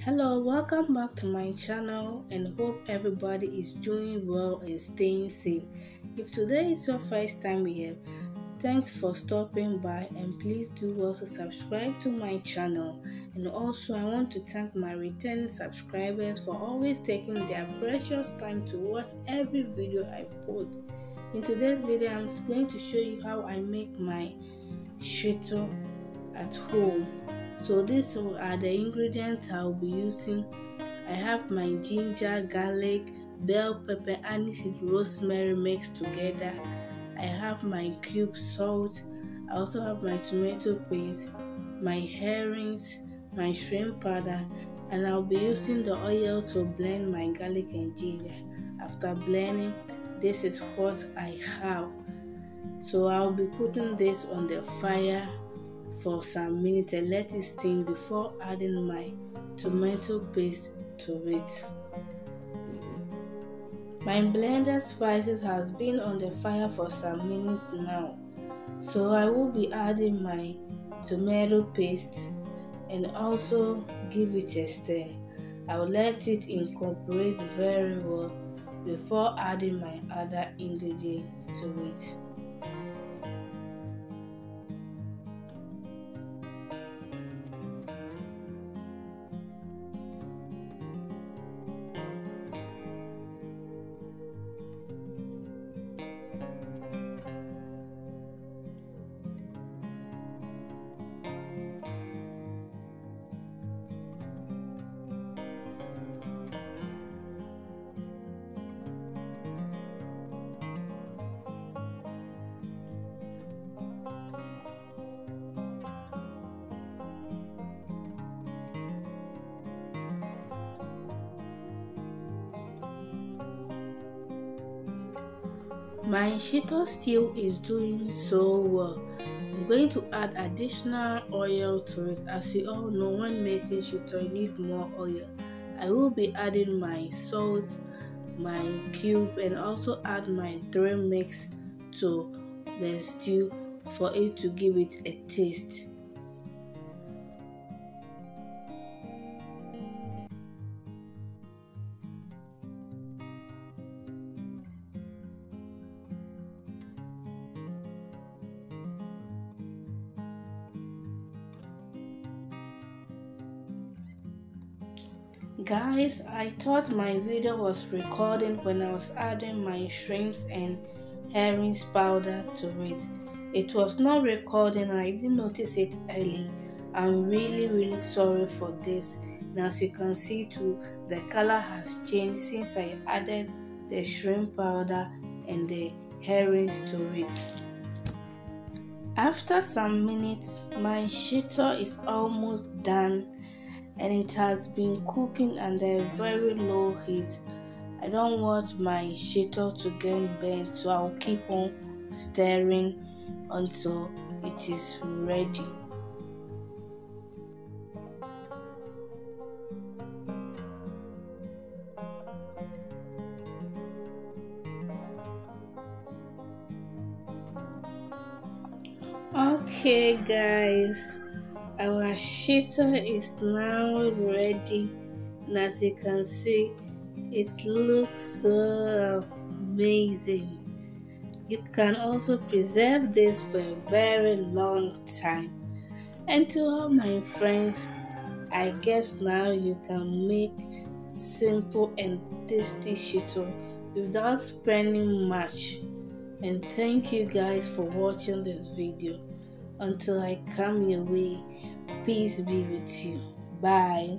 Hello, welcome back to my channel and hope everybody is doing well and staying safe. If today is your first time here, thanks for stopping by and please do also subscribe to my channel. And also I want to thank my returning subscribers for always taking their precious time to watch every video I post. In today's video I'm going to show you how I make my SHITO at home. So these are the ingredients I'll be using. I have my ginger, garlic, bell pepper, aniseed, rosemary mixed together. I have my cube salt. I also have my tomato paste, my herrings, my shrimp powder, and I'll be using the oil to blend my garlic and ginger. After blending, this is what I have. So I'll be putting this on the fire for some minutes and let it steam before adding my tomato paste to it. My blended spices has been on the fire for some minutes now, so I will be adding my tomato paste and also give it a stir. I will let it incorporate very well before adding my other ingredients to it. My SHITO stew is doing so well. I'm going to add additional oil to it. As you all know, when making SHITO you need more oil. I will be adding my salt, my cube, and also add my 3 mix to the stew for it to give it a taste. Guys, I thought my video was recording when I was adding my shrimps and herrings powder to it. It was not recording and I didn't notice it early. I'm really sorry for this. And as you can see too, the color has changed since I added the shrimp powder and the herrings to it. After some minutes, my SHITO is almost done. And it has been cooking under a very low heat. I don't want my SHITO to get burnt, so I'll keep on stirring until it is ready. Okay guys, our SHITO is now ready, and as you can see, it looks so amazing. You can also preserve this for a very long time. And to all my friends, I guess now you can make simple and tasty SHITO without spending much. And thank you guys for watching this video. Until I come your way, peace be with you. Bye.